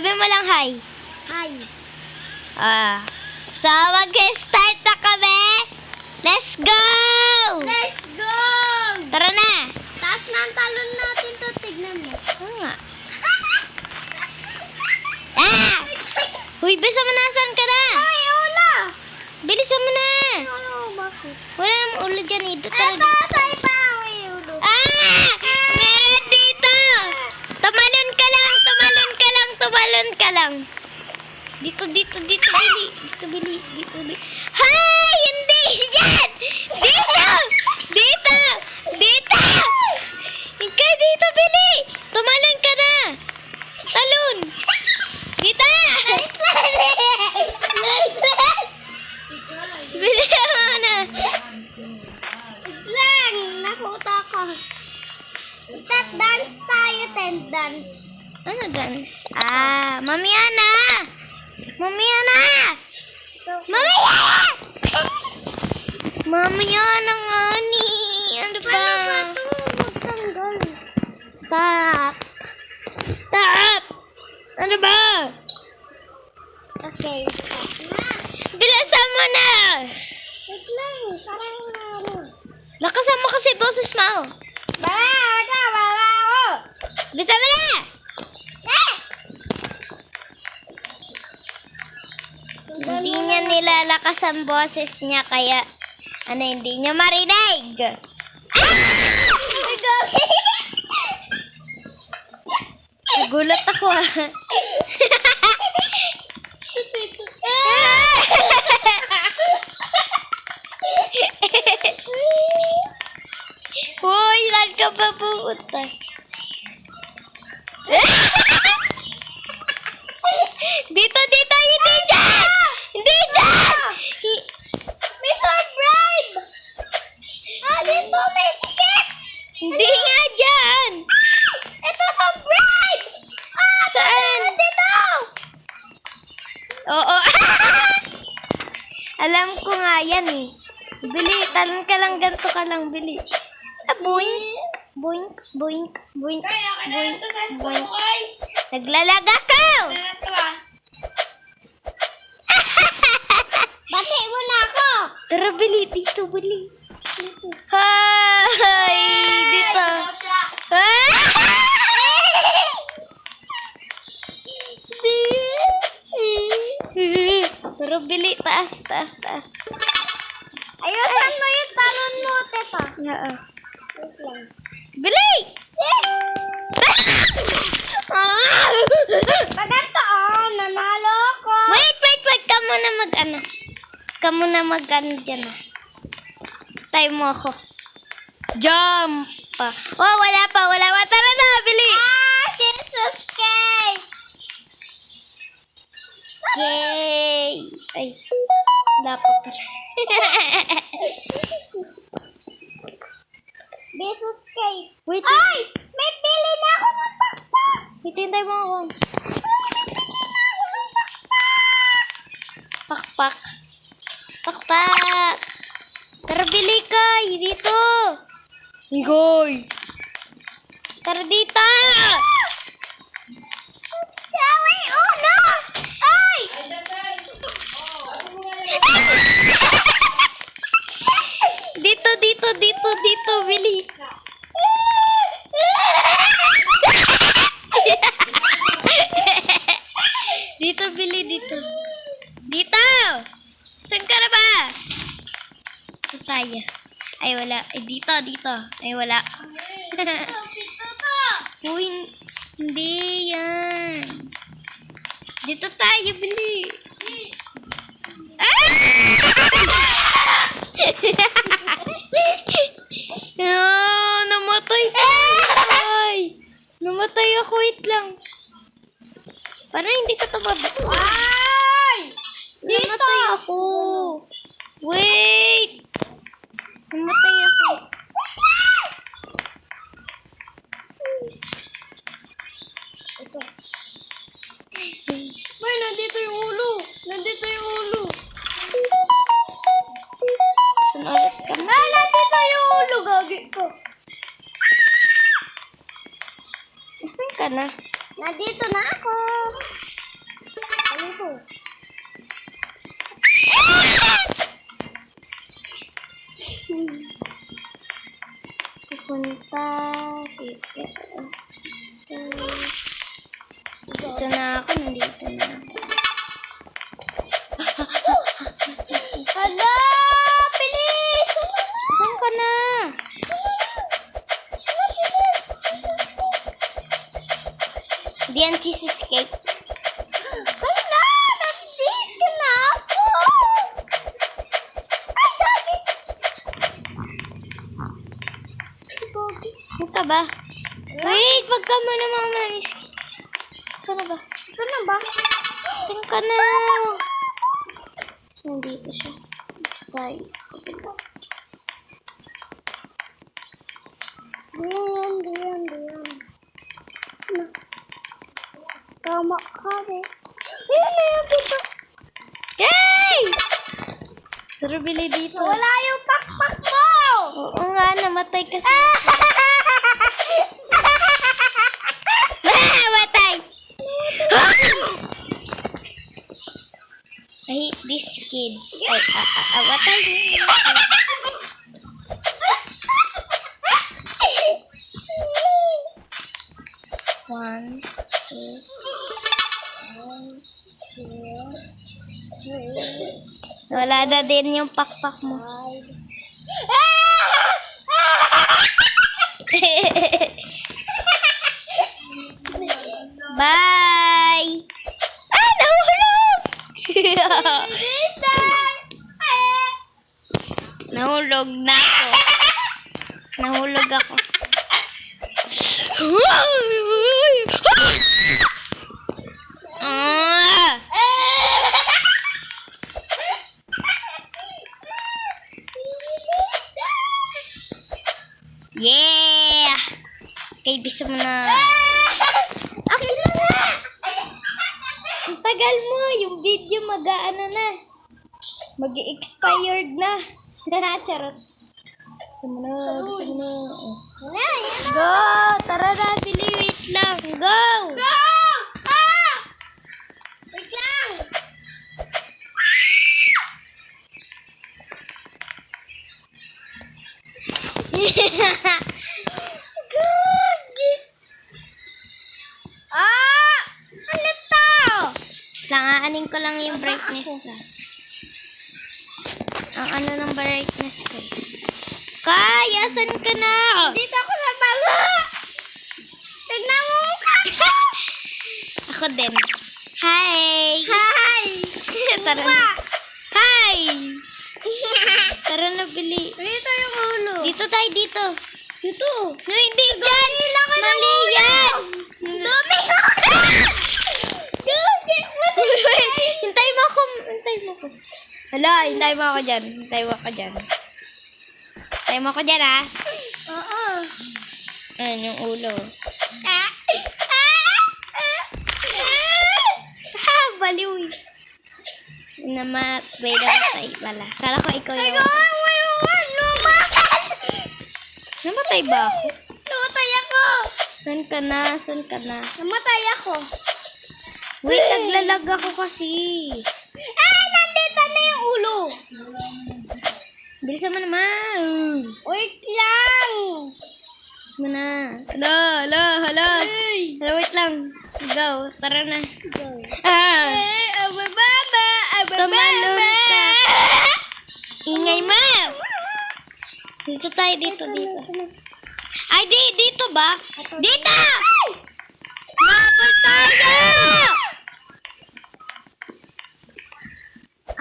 Sabi mo lang hi. Hi. So, mag-start na kami. Let's go! Let's go! Tara na. Taas na ang talon natin to. Tignan mo. Nga. Uy, bilisan mo na. Saan ka na? Ay, ula! Bilisan mo na. Ano, bakit? Wala namang ulo dyan eh. Tara Ito, sa iba. Ay, ulo. Meron dito. Tumalon ka lang. Dito, Bili. Hay! Hindi! Yan! Dito! Ikaw dito, Bili! Tumalon ka na! Talon! Dito! Bili mo na! Lang, nakuta ko. Step dance tayo, tent dance. Ano dance? Mamaya na! Mamaya na nga ni. Ano ba? Magtanggal. Stop! Ano ba? Okay, stop na. Bilisan mo na! Wait lang, parang ano. Lakasan mo kasi boses mo. Wala ako. Bilisan mo na! Hindi niya nilalakas ang boses niya kaya hindi niya marinig. Nagulat ako Hoy, saan ka pa pupunta? Dito, hindi dyan! May subscribe! Dito may skip! Hindi nga dyan! Ito subscribe! Saan? Dito! Oo. Alam ko nga yan eh. Bili, talon ka lang, ganito ka lang, Bili. Boink. Kaya ka na ito sa school ko ay. Naglalag ako! Bati mo na ako! Tara, Bili, dito, Bili. Hi! Dito. Tara, Bili, taas. Ayusan mo yung talon mo, teta. Oo. Wait lang. Bili! Paganto, nanalo ko. Wait. Ka muna mag-ano dyan ah. Time mo ako. Jump! Oh, wala pa. Tara na, Bili! Jesus cake! Yay! Ay, wala pa pala. Jesus cake. Wait, Ay! May pili na ako ng pakpak! hintay mo ako. Pakpak. Tara, Bili ka. Dito. Higoy. Tara dito. Yawi, ulo! Ay! Dito, Bili. Dito, Bili, dito. Dito! Saan ka na ba? Saya. Ay, wala. Ay, dito. Ay, wala. Uy, hindi yan. Dito tayo, Bili. Namatay ko. Namatay ako. Wait lang. Parang hindi ka tumaba. Ay! Namatay ako. Wait. Namatay ako. May, nandito yung ulo. Saan ulit ka? Nandito yung ulo, gagi ko. Saan ka na? Nandito na ako. Dito. Pupunta dito. Dito na ako, nandito na ako. Hala! Bilis! Saan ka na? Di yan cheesecake. Hala! Nandito na ako! Ay, dati! Saan ka ba? Wait, wag ka muna mamalis. Saan na ba? Ito na ba? Saan ka na? Nandito siya. Guys. Diyan. Tama ka eh. Ayun dito. Yay! Tara, bili dito. Wala yung pakpak mo! Oo nga, namatay kasi. Matay! I hate these kids. Matay. One, two. Wala na din yung pakpak mo. Bye! Ah, nahulog! Nahulog na ako. Nahulog ako. Ah! Yeah! Okay, bisa mo na. Akin na nga! Ang tagal mo, yung video mag-ano na. Mag-expired na. Charot. Bisa mo na. Go! Tara na, Bili. Wait lang. Go! Go! Ah! Wait lang! Ah! Ano to? Langaanin ko lang yung brightness. Ang ano ng brightness ko. Kaya, saan ka na? Dito ako sa baba! Tignan mo mukha ko! Ako din. Hi! Hi! Tara na. Hi! Tara na, Bili. Dito yung ulo. Dito tayo, dito. Dito. No, hindi dyan. Mali yan. Dumi ko! Hintay mo ako. Hintay mo ako. Hala, hintay mo ako dyan. Hintay mo ako dyan. Hintay mo ako dyan, ha? Oo. Ayan yung ulo. Ah! Baliw. Namat. Wait, namatay pala. Kala ko ikaw yung... Namatay ba ako? Namatay ako! Saan ka na? Saan ka na? Namatay ako. Wait, naglalag ako kasi. Nandito na yung ulo. Bilisan mo naman. Wait lang. Bilisan mo na. Hala. Hala, wait lang. Go. Tara na. Go. Ah! Abababa! Tumalon ka. Ingay mo. Dito tayo, dito. Ay, dito ba? Dito! Mapal tayo!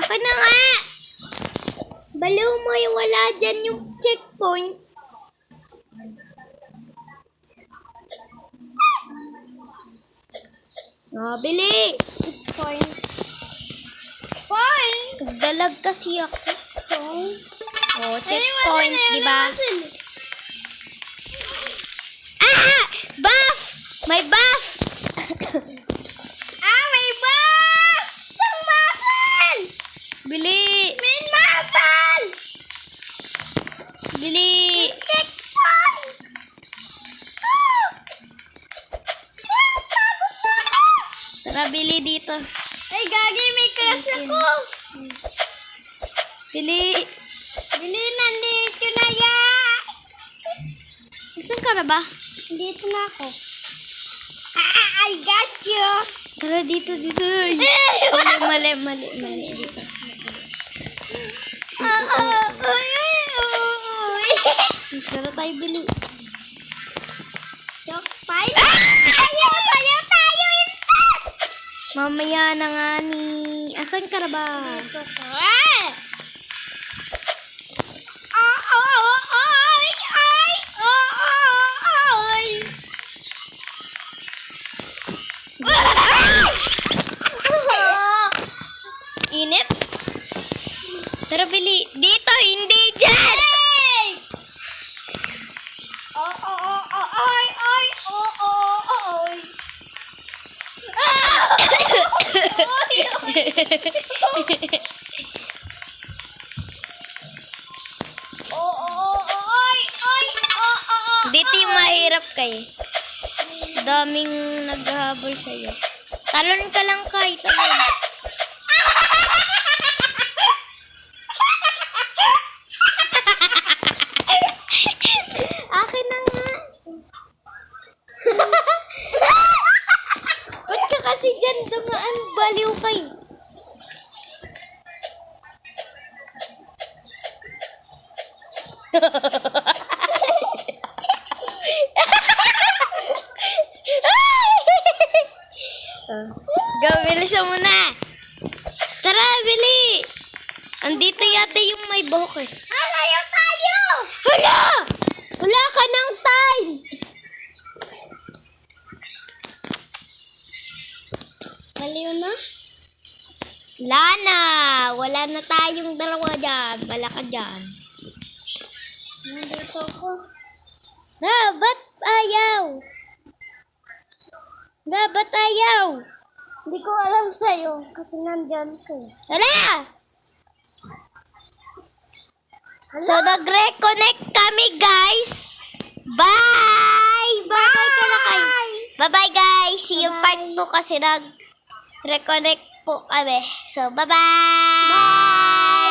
Ako na nga! Baliw mo yung wala dyan yung checkpoint. Bili! Checkpoint. Point! Nagdalag kasi ako. Point! Oh, checkpoint, di ba? Ah! Buff! May buff! May bus! Ang muscle! Bili! May muscle! Bili! Checkpoint! Tara, bili dito. Ay, gagi, may crush ako. Bili. Bili, nandito na yan. Saan ka na ba? Dito na ako. I got you. Tara dito. Mali. Dito. Tara tayo, Bili. Fine. Tayo, instant. Mamaya na nga ni... Asan ka na ba? Init? Tara, Bili. Dito, hindi dyan! Dito yung mahirap kayo. Daming naghahabol sa'yo. Talon ka lang kay. Talon. Akin na nga. Ba't ka kasi dyan dumaan? Baliw kayo. Go, bilisan mo na. Tara, Bili. Andito yata yung may buhok eh. Tayo! Hala! Wala ka ng time! Maliw na? Wala na tayong dalawa dyan. Wala ka dyan. Nandito ako. Ba't ayaw? Ba't ayaw? Hindi ko alam sa'yo kasi nandyan ko. Hala! So, nag-reconnect kami, guys. Bye! Bye-bye ka na, guys. Bye-bye, guys. See you part 2 kasi nag-reconnect po kami. So, bye-bye!